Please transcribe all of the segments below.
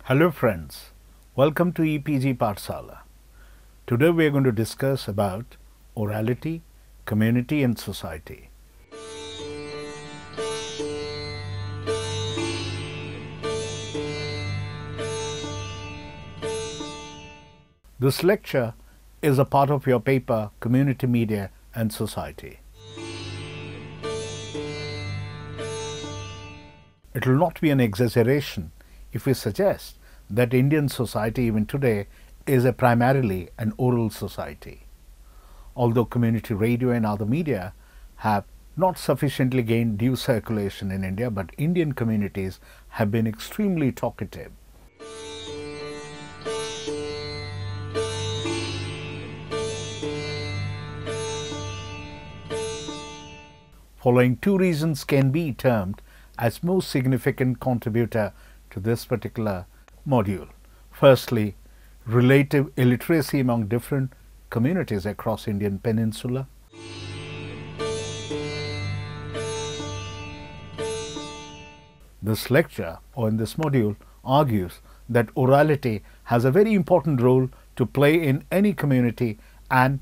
Hello friends, welcome to EPG Pathsala. Today we are going to discuss about orality, community and society. This lecture is a part of your paper Community, Media and Society. It will not be an exaggeration if we suggest that Indian society even today is primarily an oral society. Although community radio and other media have not sufficiently gained due circulation in India, but Indian communities have been extremely talkative. Following two reasons can be termed as most significant contributor to this particular module. Firstly, relative illiteracy among different communities across Indian peninsula. This lecture, or in this module, argues that orality has a very important role to play in any community, and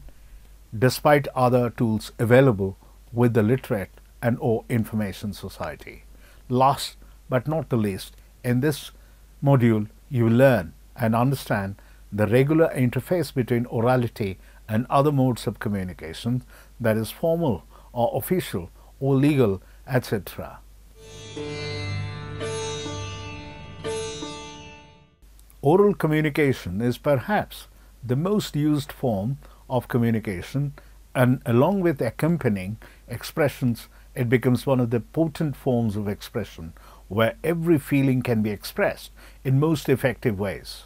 despite other tools available with the literate and or information society. Last but not the least, in this module you will learn and understand the regular interface between orality and other modes of communication, that is formal or official or legal, etc. Oral communication is perhaps the most used form of communication, and along with accompanying expressions, it becomes one of the potent forms of expression where every feeling can be expressed in most effective ways.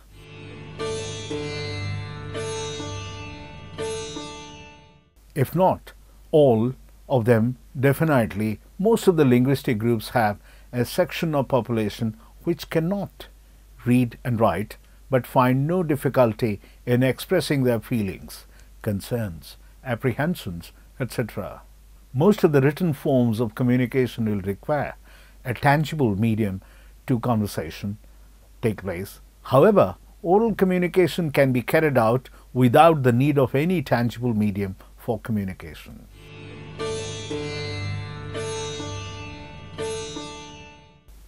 If not all of them, definitely most of the linguistic groups have a section of population which cannot read and write but find no difficulty in expressing their feelings, concerns, apprehensions, etc. Most of the written forms of communication will require a tangible medium to conversation take place. However, oral communication can be carried out without the need of any tangible medium for communication.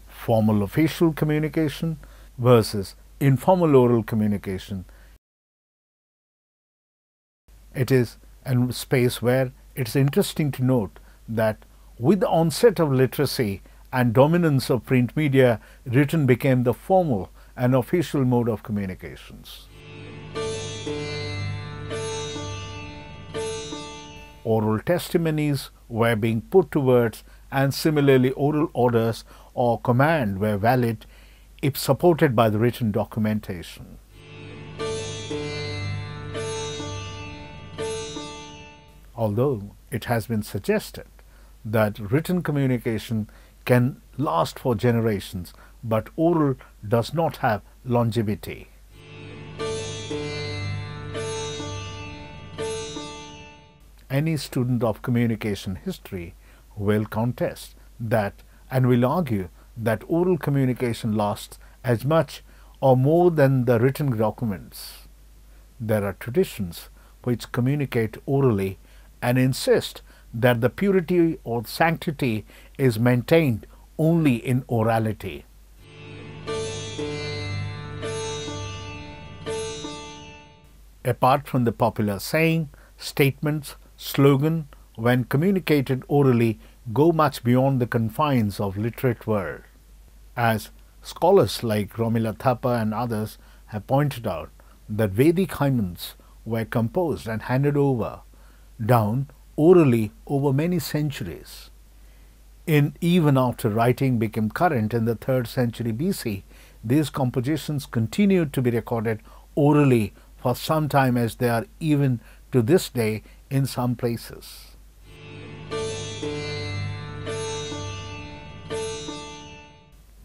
Formal official communication versus informal oral communication. It is a space where it's interesting to note that with the onset of literacy and dominance of print media, written became the formal and official mode of communications. Oral testimonies were being put to words, and similarly oral orders or command were valid if supported by the written documentation. Although it has been suggested that written communication can last for generations, but oral does not have longevity. Any student of communication history will contest that and will argue that oral communication lasts as much or more than the written documents. There are traditions which communicate orally and insist that the purity or sanctity is maintained only in orality. Apart from the popular saying, statements, slogan, when communicated orally, go much beyond the confines of literate world. As scholars like Romila Thapa and others have pointed out, that Vedic hymns were composed and handed down orally over many centuries. Even after writing became current in the 3rd century BC, these compositions continued to be recorded orally for some time, as they are even to this day in some places.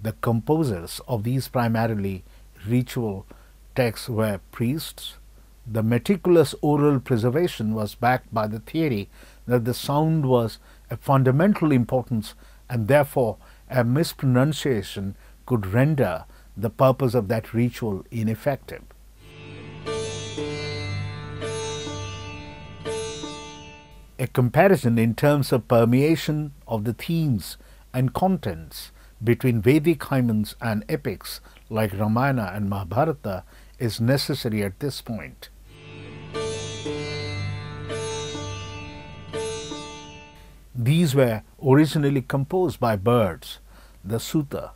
The composers of these primarily ritual texts were priests. The meticulous oral preservation was backed by the theory that the sound was of fundamental importance, and therefore a mispronunciation could render the purpose of that ritual ineffective. A comparison in terms of permeation of the themes and contents between Vedic hymns and epics like Ramayana and Mahabharata is necessary at this point. These were originally composed by birds, the Sutta,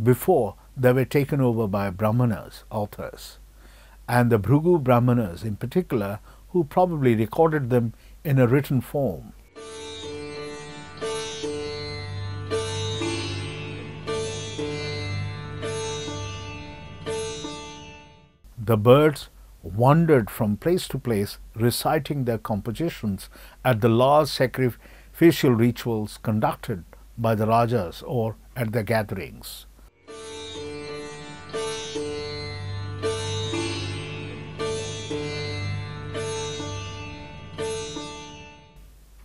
before they were taken over by Brahmanas, authors, and the Bhrigu Brahmanas in particular, who probably recorded them in a written form. The birds wandered from place to place, reciting their compositions at the large sacrificial rituals conducted by the Rajas or at their gatherings.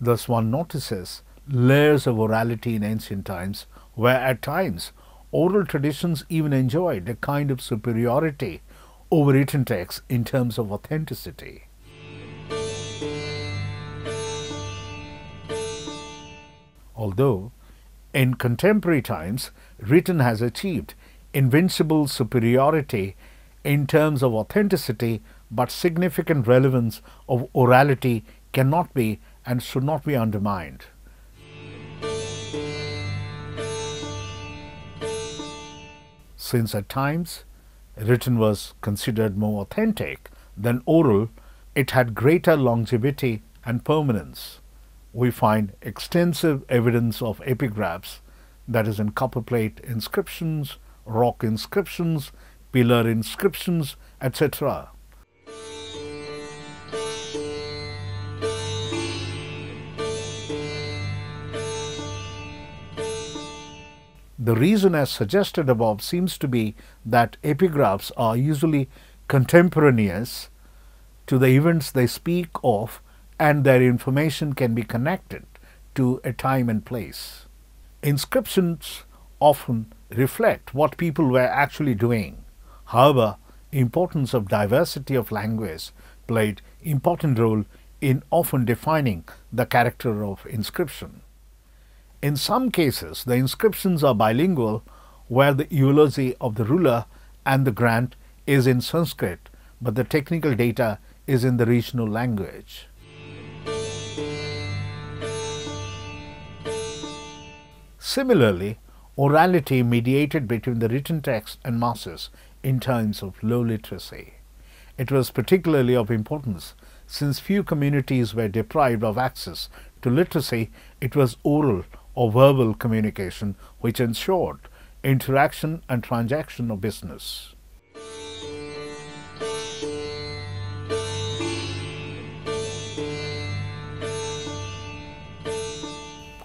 Thus one notices layers of orality in ancient times, where at times oral traditions even enjoyed a kind of superiority over written texts in terms of authenticity. Although in contemporary times written has achieved invincible superiority in terms of authenticity, but significant relevance of orality cannot be and should not be undermined. Since at times written was considered more authentic than oral, it had greater longevity and permanence. We find extensive evidence of epigraphs, that is in copperplate inscriptions, rock inscriptions, pillar inscriptions, etc. The reason as suggested above seems to be that epigraphs are usually contemporaneous to the events they speak of, and their information can be connected to a time and place. Inscriptions often reflect what people were actually doing. However, importance of diversity of language played important role in often defining the character of inscription. In some cases, the inscriptions are bilingual, where the eulogy of the ruler and the grant is in Sanskrit, but the technical data is in the regional language. Similarly, orality mediated between the written text and masses in times of low literacy. It was particularly of importance since few communities were deprived of access to literacy. It was oral or verbal communication which ensured interaction and transaction of business.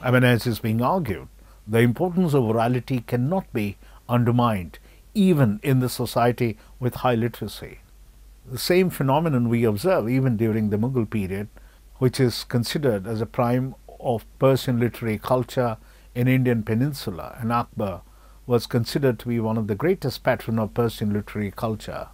As is being argued, the importance of orality cannot be undermined even in the society with high literacy. The same phenomenon we observe even during the Mughal period, which is considered as a prime of Persian literary culture in Indian peninsula, and Akbar was considered to be one of the greatest patron of Persian literary culture.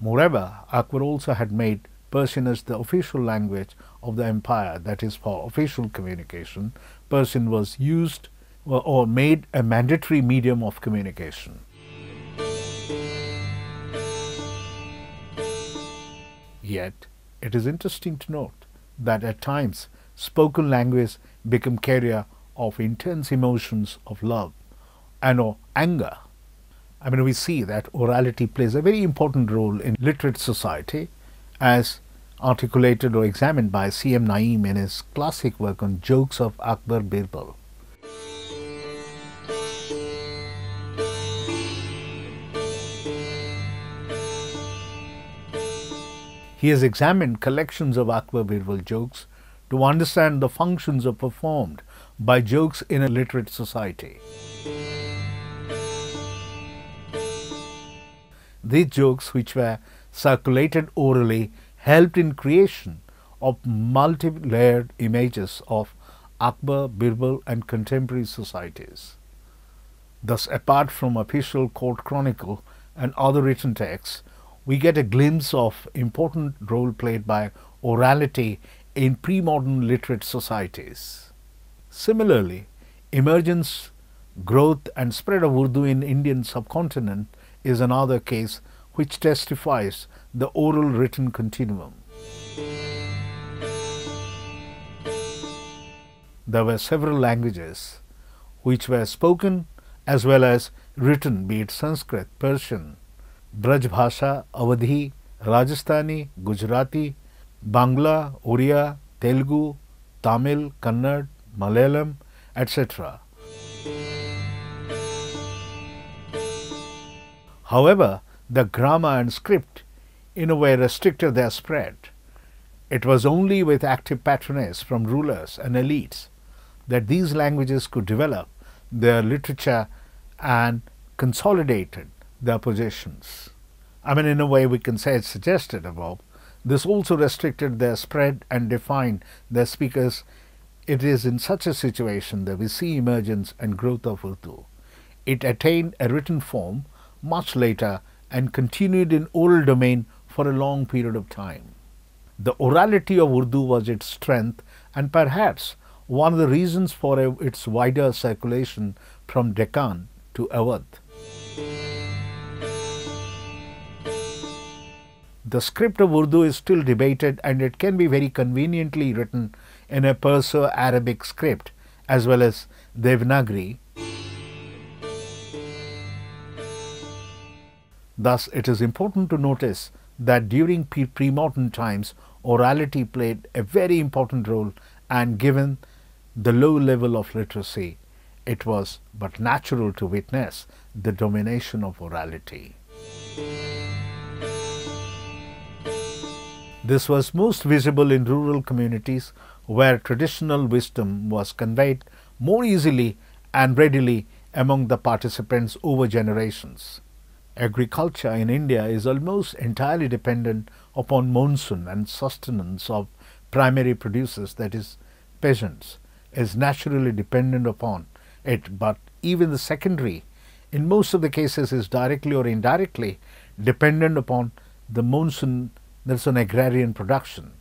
Moreover, Akbar also had made Persian as the official language of the empire, that is, for official communication. Persian was used or made a mandatory medium of communication. Yet, it is interesting to note that at times spoken language became carrier of intense emotions of love and or anger. We see that orality plays a very important role in literate society, as articulated or examined by C.M. Naeem in his classic work on Jokes of Akbar Birbal. He has examined collections of Akbar Birbal jokes to understand the functions performed by jokes in a literate society. These jokes, which were circulated orally, helped in creation of multi-layered images of Akbar, Birbal and contemporary societies. Thus, apart from official court chronicle and other written texts, we get a glimpse of important role played by orality in pre-modern literate societies. Similarly, emergence, growth and spread of Urdu in Indian subcontinent is another case which testifies the oral written continuum. There were several languages which were spoken as well as written, be it Sanskrit, Persian, Braj Bhasha, Awadhi, Rajasthani, Gujarati, Bangla, Oriya, Telugu, Tamil, Kannada, Malayalam, etc. However, the grammar and script in a way restricted their spread. It was only with active patronage from rulers and elites that these languages could develop their literature and consolidated their possessions. I mean, in a way we can say it's suggested above. This also restricted their spread and defined their speakers. It is in such a situation that we see emergence and growth of Urdu. It attained a written form much later and continued in oral domain for a long period of time. The orality of Urdu was its strength and perhaps one of the reasons for its wider circulation from Deccan to Awadh. The script of Urdu is still debated and it can be very conveniently written in a Perso-Arabic script as well as Devanagari. Thus, it is important to notice that during pre-modern times, orality played a very important role, and given the low level of literacy, it was but natural to witness the domination of orality. This was most visible in rural communities where traditional wisdom was conveyed more easily and readily among the participants over generations. Agriculture in India is almost entirely dependent upon monsoon, and sustenance of primary producers, that is, peasants, is naturally dependent upon it, but even the secondary, in most of the cases, is directly or indirectly dependent upon the monsoon, that's on agrarian production.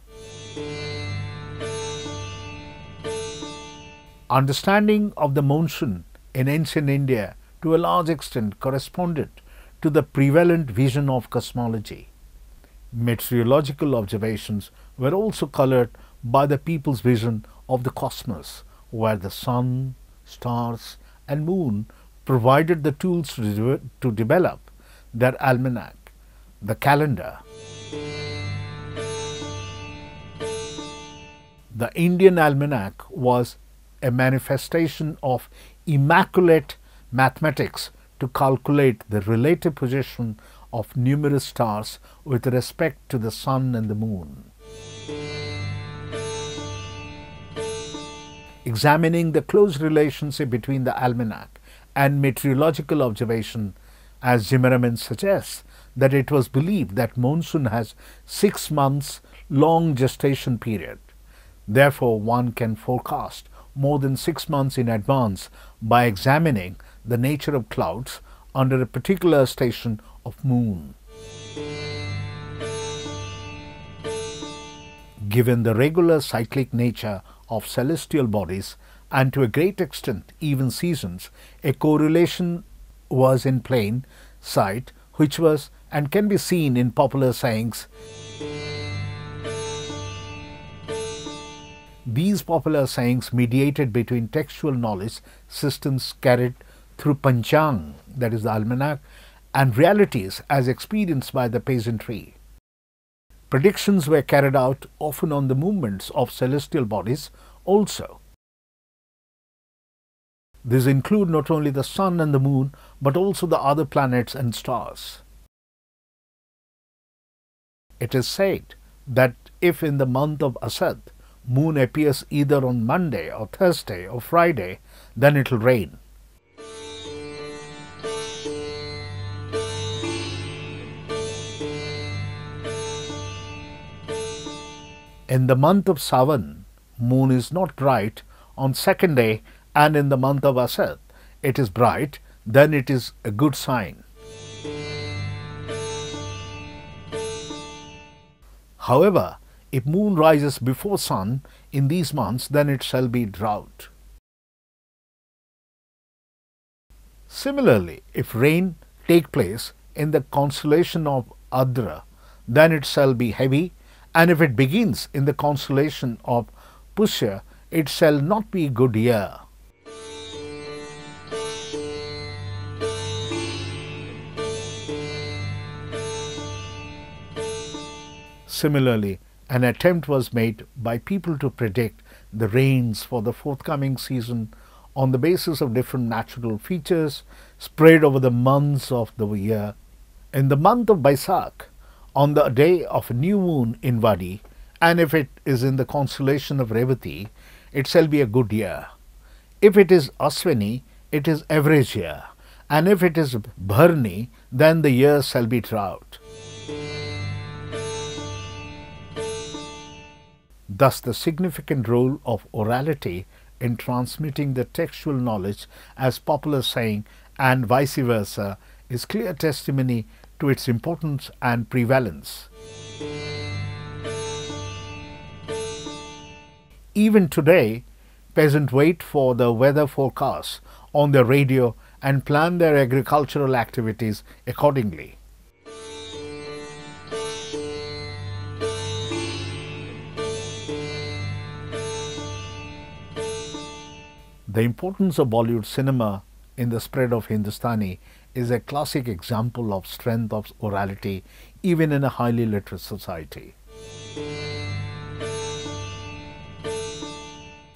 Understanding of the monsoon in ancient India to a large extent corresponded to the prevalent vision of cosmology. Meteorological observations were also colored by the people's vision of the cosmos, where the sun, stars and moon provided the tools to develop their almanac, the calendar. The Indian almanac was a manifestation of immaculate mathematics to calculate the relative position of numerous stars with respect to the sun and the moon. Examining the close relationship between the almanac and meteorological observation, as Zimmerman suggests, that it was believed that monsoon has 6 months long gestation period. Therefore, one can forecast more than 6 months in advance by examining the nature of clouds under a particular station of moon. Given the regular cyclic nature of celestial bodies and to a great extent even seasons, a correlation was in plain sight, which was and can be seen in popular sayings. These popular sayings mediated between textual knowledge systems carried through Panchang, that is the almanac, and realities as experienced by the peasantry. Predictions were carried out often on the movements of celestial bodies also. These include not only the sun and the moon, but also the other planets and stars. It is said that if in the month of Asad, moon appears either on Monday or Thursday or Friday, then it will rain. In the month of Sawan, moon is not bright on second day and in the month of Asad it is bright, then it is a good sign. However, if moon rises before sun in these months, then it shall be drought. Similarly, if rain take place in the constellation of Adra, then it shall be heavy, and if it begins in the constellation of Pushya, it shall not be good year. Similarly, an attempt was made by people to predict the rains for the forthcoming season on the basis of different natural features spread over the months of the year. In the month of Baisakh, on the day of a new moon in Vadi, and if it is in the constellation of Revati, it shall be a good year. If it is Aswini, it is average year, and if it is Bharni, then the year shall be drought. Thus, the significant role of orality in transmitting the textual knowledge as popular saying and vice versa is clear testimony to its importance and prevalence. Even today, peasants wait for the weather forecasts on their radio and plan their agricultural activities accordingly. The importance of Bollywood cinema in the spread of Hindustani is a classic example of strength of orality even in a highly literate society.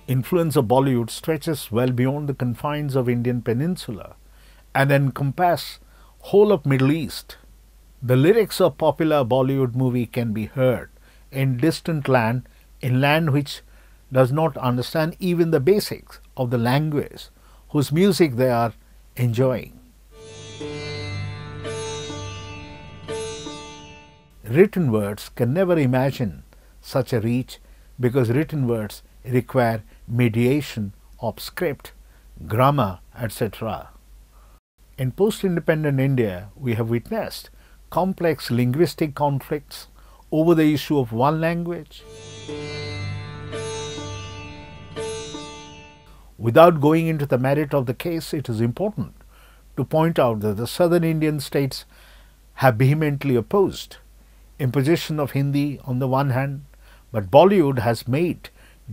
Influence of Bollywood stretches well beyond the confines of Indian peninsula and encompasses whole of Middle East. The lyrics of popular Bollywood movie can be heard in distant land, in land which does not understand even the basics of the language whose music they are enjoying. Written words can never imagine such a reach because written words require mediation of script, grammar, etc. In post-independent India, we have witnessed complex linguistic conflicts over the issue of one language. Without going into the merit of the case, it is important to point out that the southern Indian states have vehemently opposed imposition of Hindi on the one hand, but Bollywood has made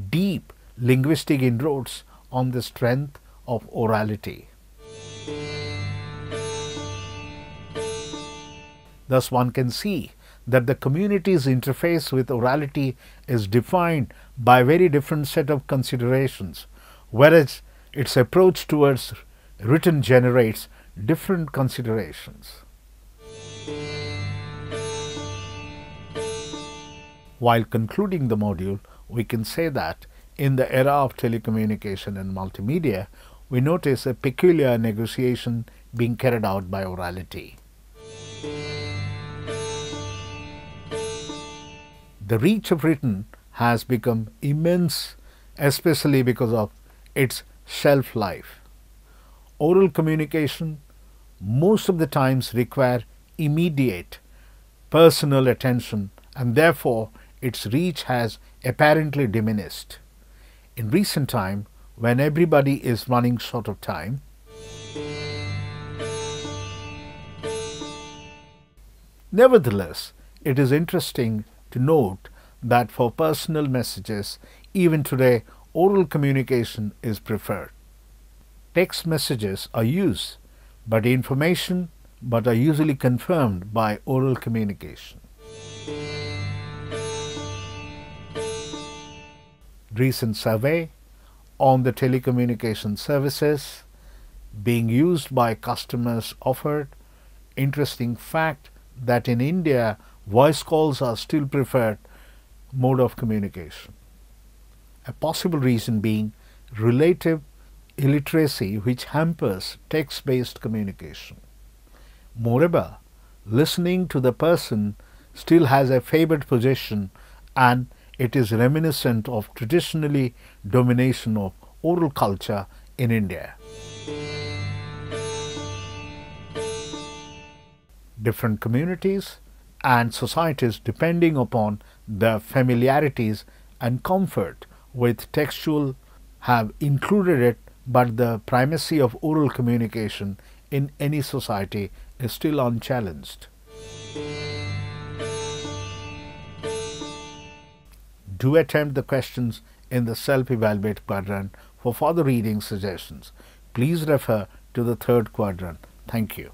deep linguistic inroads on the strength of orality. Thus, one can see that the community's interface with orality is defined by a very different set of considerations, whereas its approach towards written generates different considerations. While concluding the module, we can say that in the era of telecommunication and multimedia, we notice a peculiar negotiation being carried out by orality. The reach of written has become immense, especially because of its shelf life. Oral communication most of the times require immediate personal attention, and therefore its reach has apparently diminished. In recent time, when everybody is running short of time, nevertheless, it is interesting to note that for personal messages, even today, oral communication is preferred. Text messages are used, but information are usually confirmed by oral communication. Recent survey on the telecommunication services being used by customers offered interesting fact that in India voice calls are still preferred mode of communication. A possible reason being relative illiteracy which hampers text-based communication. Moreover, listening to the person still has a favored position, and it is reminiscent of traditionally domination of oral culture in India. Different communities and societies, depending upon their familiarities and comfort with textual, have included it, but the primacy of oral communication in any society is still unchallenged. Do attempt the questions in the self-evaluate quadrant. For further reading suggestions, please refer to the third quadrant. Thank you.